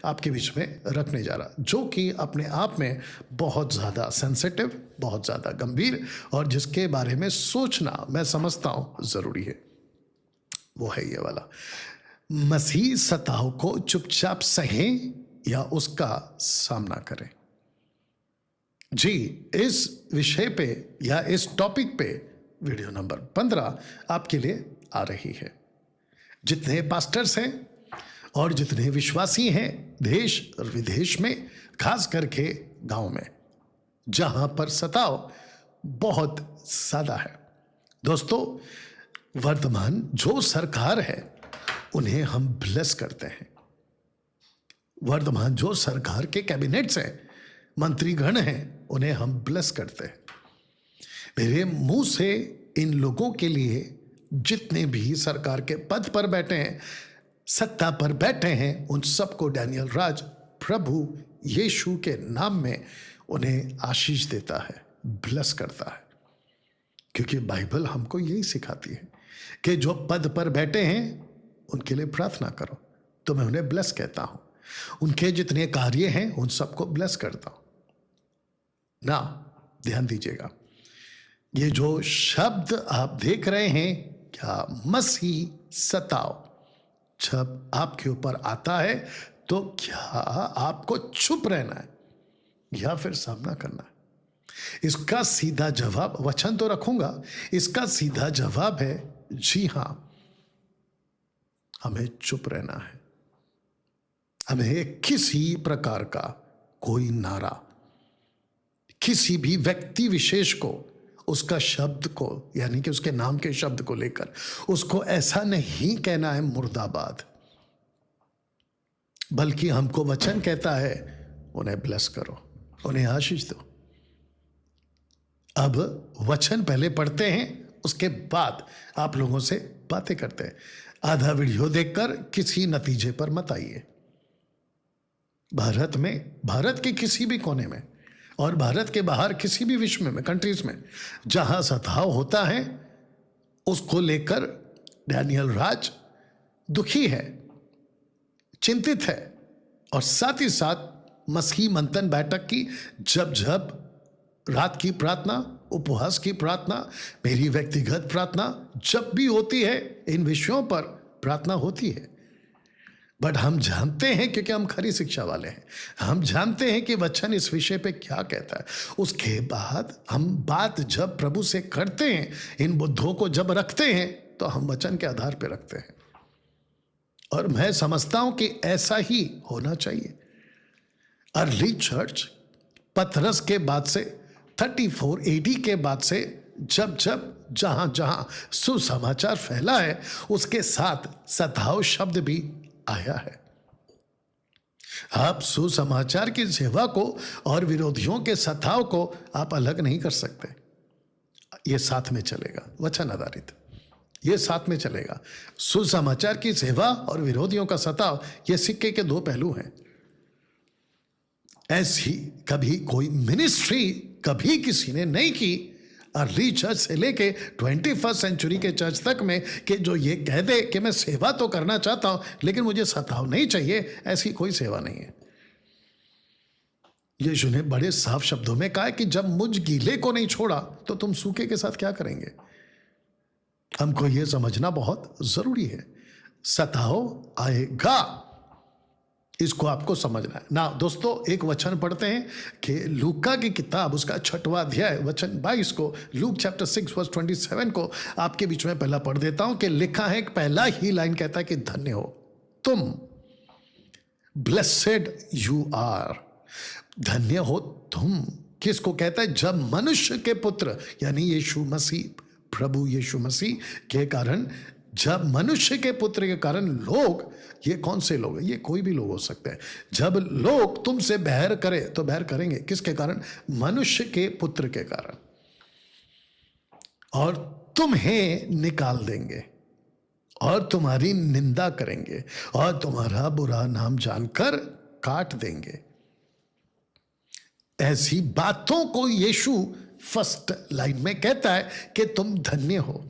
आपके बीच में रखने जा रहा, जो कि अपने आप में बहुत ज़्यादा सेंसिटिव, बहुत ज़्यादा गंभीर और जिसके बारे में सोचना मैं समझता हूँ ज़रूरी है। वो है ये वाला, मसीह सताव को चुपचाप सहें या उसका सामना करें। जी, इस विषय पे या इस टॉपिक पे वीडियो नंबर 15 आपके लिए आ रही है। जितने पास्टर्स हैं और जितने विश्वासी हैं देश और विदेश में, खास करके गांव में, जहां पर सताव बहुत ज्यादा है। दोस्तों, वर्तमान जो सरकार है उन्हें हम ब्लेस करते हैं। वर्तमान जो सरकार के कैबिनेट्स हैं, मंत्रीगण हैं, उन्हें हम ब्लेस करते हैं। मेरे मुंह से इन लोगों के लिए, जितने भी सरकार के पद पर बैठे हैं, सत्ता पर बैठे हैं, उन सबको डैनियल राज प्रभु यीशु के नाम में उन्हें आशीष देता है, ब्लेस करता है। क्योंकि बाइबल हमको यही सिखाती है कि जो पद पर बैठे हैं उनके लिए प्रार्थना करो, तो मैं उन्हें ब्लेस कहता हूं। उनके जितने कार्य हैं उन सबको ब्लेस करता हूं ना। ध्यान दीजिएगा, ये जो शब्द आप देख रहे हैं, क्या मसीह सताव, जब आपके ऊपर आता है तो क्या आपको चुप रहना है या फिर सामना करना है? इसका सीधा जवाब, वचन तो रखूंगा, इसका सीधा जवाब है जी हां, हमें चुप रहना है। हमें किसी प्रकार का कोई नारा, किसी भी व्यक्ति विशेष को, उसका शब्द को, यानी कि उसके नाम के शब्द को लेकर उसको ऐसा नहीं कहना है मुर्दाबाद, बल्कि हमको वचन कहता है उन्हें ब्लेस करो, उन्हें आशीष दो। अब वचन पहले पढ़ते हैं, उसके बाद आप लोगों से बातें करते हैं। आधा वीडियो देखकर किसी नतीजे पर मत आइए। भारत में, भारत के किसी भी कोने में और भारत के बाहर किसी भी विश्व में, कंट्रीज में, जहां सताव होता है, उसको लेकर डैनियल राज दुखी है, चिंतित है। और साथ ही साथ मसीह मंथन बैठक की जब जब रात की प्रार्थना, उपवास की प्रार्थना, मेरी व्यक्तिगत प्रार्थना जब भी होती है, इन विषयों पर प्रार्थना होती है। बट हम जानते हैं, क्योंकि हम खरी शिक्षा वाले हैं, हम जानते हैं कि वचन इस विषय पे क्या कहता है। उसके बाद हम बात जब प्रभु से करते हैं, इन बुद्धों को जब रखते हैं, तो हम वचन के आधार पे रखते हैं। और मैं समझता हूं कि ऐसा ही होना चाहिए। अर्ली चर्च पतरस के बाद से 34 AD के बाद से जब जब जहां जहां सुसमाचार फैला है, उसके साथ सताव शब्द भी आया है। आप सुसमाचार की सेवा को और विरोधियों के सताव को आप अलग नहीं कर सकते। ये साथ में चलेगा, वचन आधारित, ये साथ में चलेगा। सुसमाचार की सेवा और विरोधियों का सताव, ये सिक्के के दो पहलू हैं। ऐसी कभी कोई मिनिस्ट्री कभी किसी ने नहीं की, अर्ली चर्च से लेके 21st सेंचुरी के चर्च तक में, कि जो ये कह दे कि मैं सेवा तो करना चाहता हूं लेकिन मुझे सताव नहीं चाहिए। ऐसी कोई सेवा नहीं है। यीशु ने बड़े साफ शब्दों में कहा कि जब मुझ गीले को नहीं छोड़ा तो तुम सूखे के साथ क्या करेंगे। हमको यह समझना बहुत जरूरी है। सताव आएगा, इसको आपको समझना है ना। दोस्तों, एक वचन पढ़ते हैं कि लूका की किताब, उसका 6वां अध्याय वचन 22 को, लूक चैप्टर 6 वर्स 27 को आपके बीच में पहला पढ़ देता हूं। कि लिखा है, पहला ही लाइन कहता है कि धन्य हो तुम, ब्लेसेड यू आर। धन्य हो तुम किसको कहता है? जब मनुष्य के पुत्र यानी यीशु मसीह, प्रभु यीशु मसीह के कारण, जब मनुष्य के पुत्र के कारण लोग, ये कौन से लोग हैं? ये कोई भी लोग हो सकते हैं। जब लोग तुमसे बैर करें तो बैर करेंगे किसके कारण? मनुष्य के पुत्र के कारण। और तुम्हें निकाल देंगे और तुम्हारी निंदा करेंगे और तुम्हारा बुरा नाम जानकर काट देंगे। ऐसी बातों को यीशु फर्स्ट लाइन में कहता है कि तुम धन्य हो।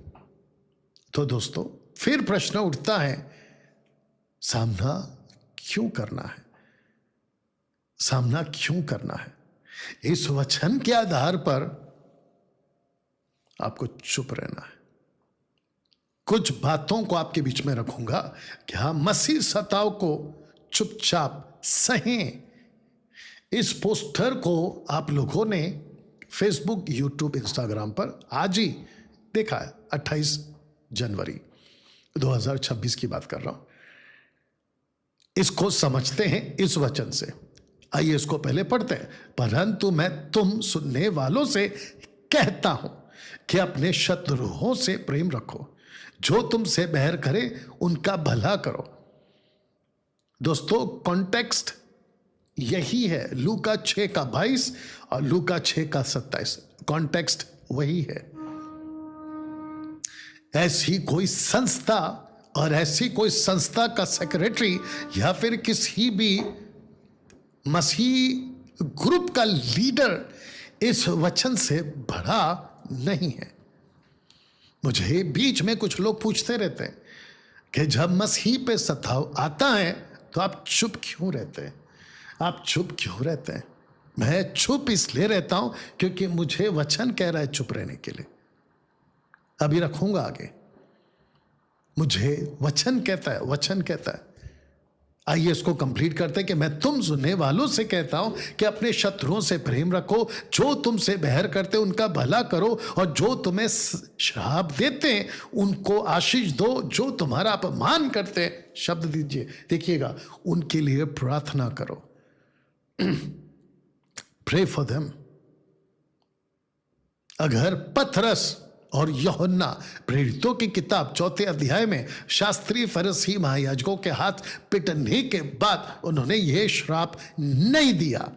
तो दोस्तों, फिर प्रश्न उठता है, सामना क्यों करना है? सामना क्यों करना है, इस वचन के आधार पर आपको चुप रहना है। कुछ बातों को आपके बीच में रखूंगा कि हाँ, मसीह सताव को चुपचाप सहें। इस पोस्टर को आप लोगों ने फेसबुक, यूट्यूब, इंस्टाग्राम पर आज ही देखा है। 28 जनवरी 2026 की बात कर रहा हूं। इसको समझते हैं इस वचन से। आइए इसको पहले पढ़ते हैं। परंतु मैं तुम सुनने वालों से कहता हूं कि अपने शत्रुओं से प्रेम रखो, जो तुमसे बैर करे उनका भला करो। दोस्तों, कॉन्टेक्स्ट यही है। लूका 6:22 और लूका 6:27, कॉन्टेक्स्ट वही है। ऐसी कोई संस्था और ऐसी कोई संस्था का सेक्रेटरी या फिर किसी भी मसीह ग्रुप का लीडर इस वचन से बड़ा नहीं है। मुझे बीच में कुछ लोग पूछते रहते हैं कि जब मसीह पे सताव आता है तो आप चुप क्यों रहते हैं, आप चुप क्यों रहते हैं। मैं चुप इसलिए रहता हूं क्योंकि मुझे वचन कह रहा है चुप रहने के लिए। अभी रखूंगा आगे। मुझे वचन कहता है, वचन कहता है। आइए इसको कंप्लीट करते हैं कि मैं तुम सुनने वालों से कहता हूं कि अपने शत्रुओं से प्रेम रखो, जो तुमसे बैर करते उनका भला करो, और जो तुम्हें श्राप देते हैं उनको आशीष दो, जो तुम्हारा अपमान करते हैं शब्द दीजिए, देखिएगा, उनके लिए प्रार्थना करो। Pray for them. अगर पतरस और यूहन्ना प्रेरितों की किताब 4 अध्याय में शास्त्री फरीसी महायाजकों के हाथ पिटने के बाद उन्होंने यह श्राप नहीं दिया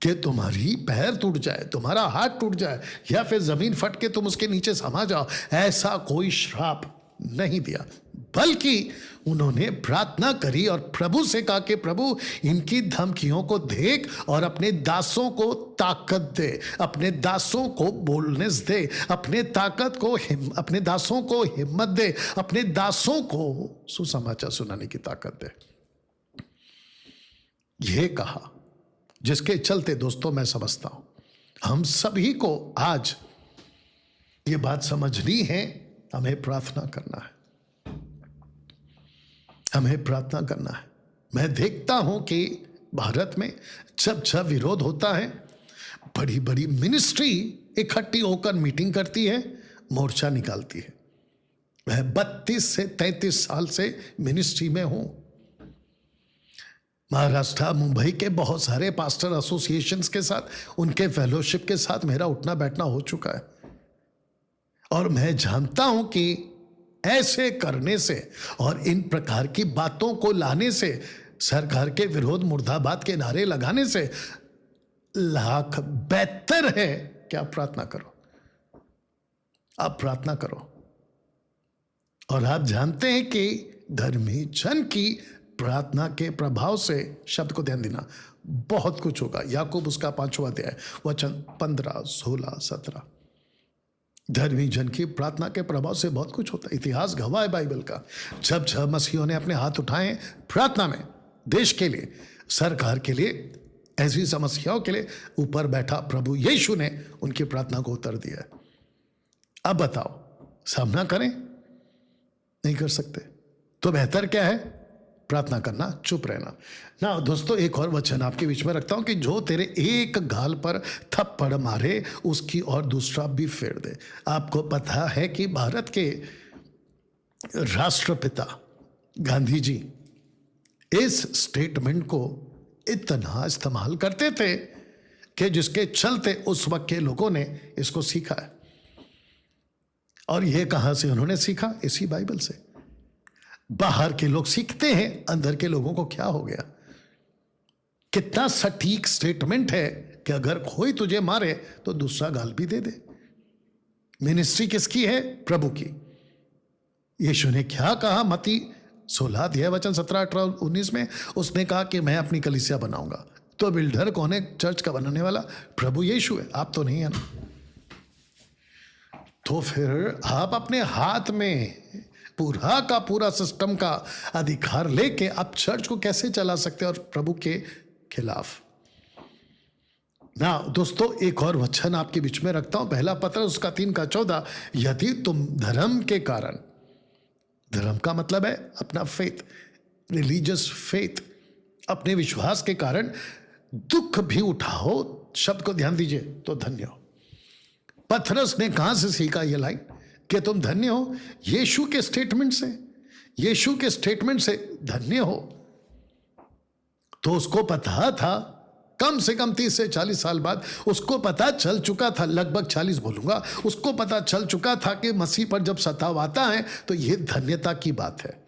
कि तुम्हारी पैर टूट जाए, तुम्हारा हाथ टूट जाए, या फिर जमीन फट के तुम उसके नीचे समा जाओ, ऐसा कोई श्राप नहीं दिया, बल्कि उन्होंने प्रार्थना करी और प्रभु से कहा कि प्रभु, इनकी धमकियों को देख और अपने दासों को ताकत दे, अपने दासों को बोलने दे, अपने दासों को हिम्मत दे, अपने दासों को सुसमाचार सुनाने की ताकत दे। यह कहा, जिसके चलते दोस्तों मैं समझता हूं हम सभी को आज ये बात समझनी है, हमें प्रार्थना करना है, हमें प्रार्थना करना है। मैं देखता हूं कि भारत में जब जब विरोध होता है, बड़ी बड़ी मिनिस्ट्री इकट्ठी होकर मीटिंग करती है, मोर्चा निकालती है। मैं 32 से 33 साल से मिनिस्ट्री में हूं। महाराष्ट्र, मुंबई के बहुत सारे पास्टर एसोसिएशंस के साथ, उनके फेलोशिप के साथ मेरा उठना बैठना हो चुका है, और मैं जानता हूं कि ऐसे करने से और इन प्रकार की बातों को लाने से, सरकार के विरोध मुर्दाबाद के नारे लगाने से लाख बेहतर है कि आप प्रार्थना करो, आप प्रार्थना करो। और आप जानते हैं कि धर्मी जन की प्रार्थना के प्रभाव से, शब्द को ध्यान देना, बहुत कुछ होगा। याकूब उसका 5वां अध्याय वचन 15, 16, 17। धर्मी जन की प्रार्थना के प्रभाव से बहुत कुछ होता है। इतिहास गवाह है बाइबल का। जब जब मसीहों ने अपने हाथ उठाए प्रार्थना में, देश के लिए, सरकार के लिए, ऐसी समस्याओं के लिए, ऊपर बैठा प्रभु यीशु ने उनकी प्रार्थना को उत्तर दिया। अब बताओ, सामना करें? नहीं कर सकते। तो बेहतर क्या है? प्रार्थना करना, चुप रहना ना। दोस्तों, एक और वचन आपके बीच में रखता हूं कि जो तेरे एक गाल पर थप्पड़ मारे उसकी और दूसरा भी फेर दे। आपको पता है कि भारत के राष्ट्रपिता गांधी जी इस स्टेटमेंट को इतना इस्तेमाल करते थे कि जिसके चलते उस वक्त के लोगों ने इसको सीखा है। और यह कहां से उन्होंने सीखा? इसी बाइबल से। बाहर के लोग सीखते हैं, अंदर के लोगों को क्या हो गया? कितना सटीक स्टेटमेंट है कि अगर कोई तुझे मारे तो दूसरा गाल भी दे दे। मिनिस्ट्री किसकी है? प्रभु की। यीशु ने क्या कहा? मत्ती 16 अध्याय वचन 17, 18, 19 में उसने कहा कि मैं अपनी कलीसिया बनाऊंगा। तो बिल्डर कौन है चर्च का बनाने वाला? प्रभु यीशु है, आप तो नहीं है ना। तो फिर आप अपने हाथ में पूरा का पूरा सिस्टम का अधिकार लेके आप चर्च को कैसे चला सकते हैं और प्रभु के खिलाफ। ना दोस्तों, एक और वचन आपके बीच में रखता हूं, पहला पत्रस उसका 3:14, यदि तुम धर्म के कारण, धर्म का मतलब है अपना फेथ, रिलीजियस फेथ, अपने विश्वास के कारण दुख भी उठाओ, शब्द को ध्यान दीजिए, तो धन्य हो। पतरस ने कहां से सीखा यह लाइन कि तुम धन्य हो? यीशु के स्टेटमेंट से, यीशु के स्टेटमेंट से धन्य हो। तो उसको पता था, कम से कम 30 से 40 साल बाद उसको पता चल चुका था, लगभग 40 बोलूंगा, उसको पता चल चुका था कि मसीह पर जब सताव आता है तो यह धन्यता की बात है।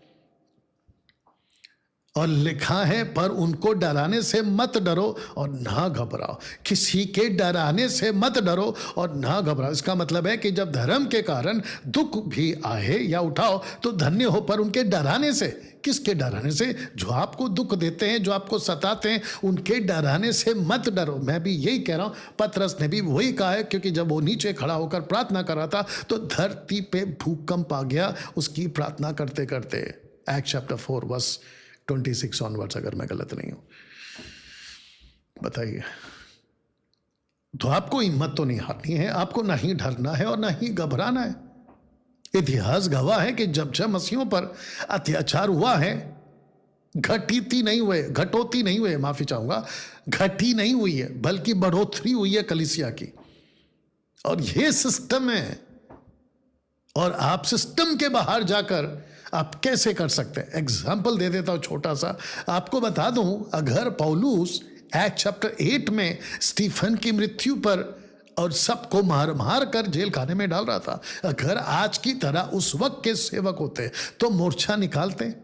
और लिखा है, पर उनको डराने से मत डरो और ना घबराओ। किसी के डराने से मत डरो और ना घबराओ। इसका मतलब है कि जब धर्म के कारण दुख भी आए या उठाओ तो धन्य हो, पर उनके डराने से, किसके डराने से? जो आपको दुख देते हैं, जो आपको सताते हैं, उनके डराने से मत डरो। मैं भी यही कह रहा हूं, पतरस ने भी वही कहा है, क्योंकि जब वो नीचे खड़ा होकर प्रार्थना कर रहा था तो धरती पे भूकंप आ गया उसकी प्रार्थना करते करते। एक्ट्स चैप्टर 4 वर्स 26 ऑनवर्ड्स, अगर मैं गलत नहीं हूं। बताइए, तो आपको हिम्मत तो नहीं हारनी है, आपको ना ही डरना है और ना ही घबराना है। इतिहास गवाह है कि जब जब मसीहों पर अत्याचार हुआ है, घटती नहीं हुए, घटोती नहीं हुए, माफी चाहूंगा, घटी नहीं हुई है, बल्कि बढ़ोतरी हुई है कलीसिया की। और यह सिस्टम है, और आप सिस्टम के बाहर जाकर आप कैसे कर सकते हैं? एग्जाम्पल दे देता हूं छोटा सा, आपको बता दूं, अगर पौलुस एक्ट चैप्टर 8 में स्टीफन की मृत्यु पर और सबको मार मार कर जेल खाने में डाल रहा था, अगर आज की तरह उस वक्त के सेवक होते तो मोर्चा निकालते,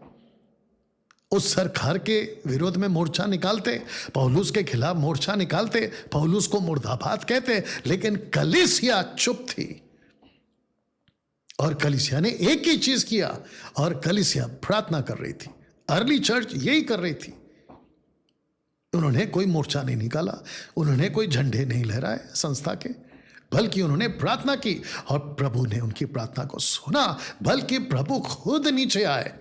उस सरकार के विरोध में मोर्चा निकालते, पौलुस के खिलाफ मोर्चा निकालते, पौलुस को मुर्दाबाद कहते। लेकिन कलीसिया चुप थी, और कलीसिया ने एक ही चीज किया, और कलीसिया प्रार्थना कर रही थी। अर्ली चर्च यही कर रही थी। उन्होंने कोई मोर्चा नहीं निकाला, उन्होंने कोई झंडे नहीं लहराए संस्था के, बल्कि उन्होंने प्रार्थना की, और प्रभु ने उनकी प्रार्थना को सुना। बल्कि प्रभु खुद नीचे आए,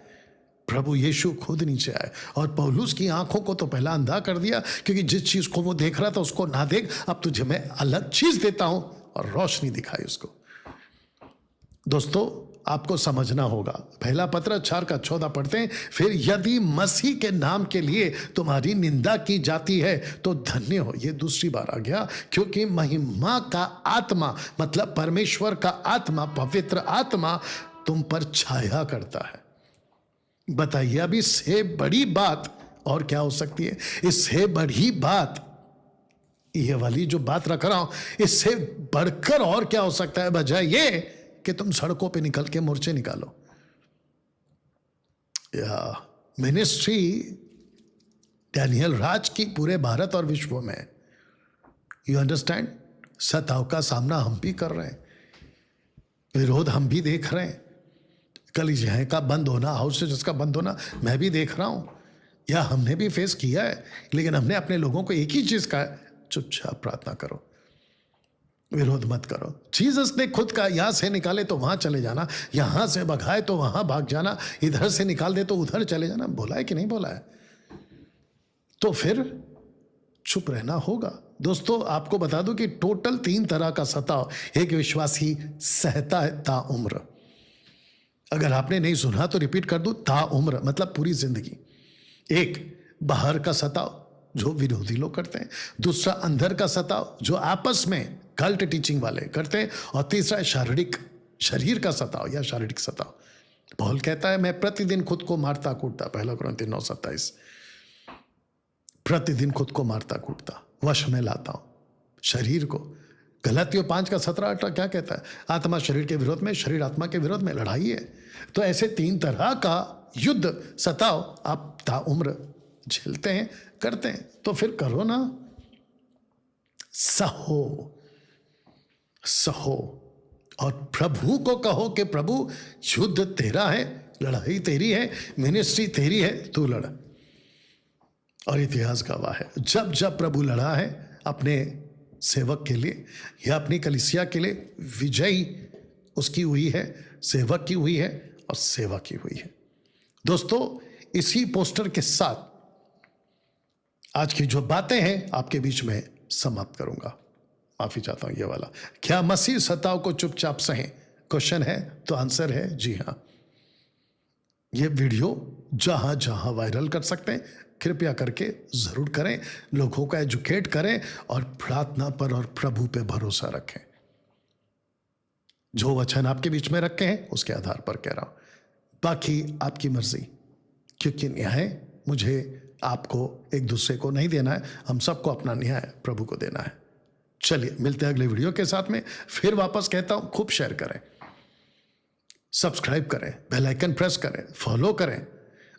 प्रभु यीशु खुद नीचे आए, और पौलुस की आंखों को तो पहला अंधा कर दिया, क्योंकि जिस चीज को वो देख रहा था उसको ना देख, अब तुझे मैं अलग चीज देता हूं, और रोशनी दिखाई उसको। दोस्तों, आपको समझना होगा, पहला पत्र 4:14 पढ़ते हैं, फिर यदि मसीह के नाम के लिए तुम्हारी निंदा की जाती है तो धन्य हो। यह दूसरी बार आ गया, क्योंकि महिमा का आत्मा, मतलब परमेश्वर का आत्मा, पवित्र आत्मा तुम पर छाया करता है। बताइए, अब इससे बड़ी बात और क्या हो सकती है? इससे बड़ी बात, ये वाली जो बात रख रहा हूं, इससे बढ़कर और क्या हो सकता है, बजाय ये कि तुम सड़कों पे निकल के मोर्चे निकालो। या मिनिस्ट्री डैनियल राज की पूरे भारत और विश्व में, यू अंडरस्टैंड, सताव का सामना हम भी कर रहे हैं, विरोध हम भी देख रहे हैं, कलीसिया का बंद होना, हाउसेज का बंद होना मैं भी देख रहा हूं, या हमने भी फेस किया है। लेकिन हमने अपने लोगों को एक ही चीज कहा, चुपचाप प्रार्थना करो, विरोध मत करो। जीसस ने खुद का, यहां से निकाले तो वहां चले जाना, यहां से भगाए तो वहां भाग जाना, इधर से निकाल दे तो उधर चले जाना। बोला है कि नहीं बोला है? तो फिर चुप रहना होगा। दोस्तों, आपको बता दूं कि टोटल 3 तरह का सताव एक विश्वासी सहता है ताउम्र। अगर आपने नहीं सुना तो रिपीट कर दूं, ताउम्र मतलब पूरी जिंदगी। एक बाहर का सताव जो विरोधी लोग करते हैं, दूसरा अंदर का सताव जो आपस में कल्ट टीचिंग वाले करते हैं, और तीसरा शारीरिक, शरीर का सताव या शारीरिक सताव। पौल कहता है, मैं प्रतिदिन खुद को मारता कूटता, 1 कुरिन्थियों 9:27, प्रतिदिन खुद को मारता कूटता, वश में लाता हूं शरीर को। गलातियों 5:17-18 क्या कहता है? आत्मा शरीर के विरोध में, शरीर आत्मा के विरोध में लड़ाई है। तो ऐसे 3 तरह का युद्ध, सताव आप ताउम्र झेलते हैं, करते हैं। तो फिर करो ना, सहो सहो, और प्रभु को कहो कि प्रभु, युद्ध तेरा है, लड़ाई तेरी है, मिनिस्ट्री तेरी है, तू लड़। और इतिहास गवाह है, जब जब प्रभु लड़ा है अपने सेवक के लिए या अपनी कलीसिया के लिए, विजयी उसकी हुई है, सेवक की हुई है और सेवा की हुई है। दोस्तों, इसी पोस्टर के साथ आज की जो बातें हैं आपके बीच में समाप्त करूंगा। माफी चाहता हूं ये वाला। क्या मसीह सताव को चुपचाप सहें? क्वेश्चन है तो आंसर है जी हां। ये वीडियो जहां जहां वायरल कर सकते हैं कृपया करके जरूर करें, लोगों को एजुकेट करें और प्रार्थना पर और प्रभु पे भरोसा रखें। जो वचन आपके बीच में रखे हैं उसके आधार पर कह रहा हूं, बाकी आपकी मर्जी, क्योंकि न्याय मुझे आपको एक दूसरे को नहीं देना है, हम सबको अपना न्याय प्रभु को देना है। चलिए मिलते हैं अगले वीडियो के साथ में। फिर वापस कहता हूं खूब शेयर करें, सब्सक्राइब करें, बेल आइकन प्रेस करें, फॉलो करें।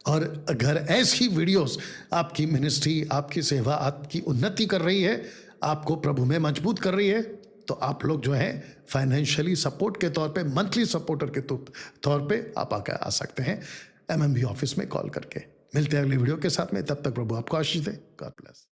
और अगर ऐसी वीडियोस आपकी मिनिस्ट्री, आपकी सेवा, आपकी उन्नति कर रही है, आपको प्रभु में मजबूत कर रही है, तो आप लोग जो है फाइनेंशियली सपोर्ट के तौर पे, मंथली सपोर्टर के तौर पे आप आकर आ सकते हैं MMB ऑफिस में कॉल करके। मिलते हैं अगली वीडियो के साथ में, तब तक प्रभु आपको आशीष दे। God bless.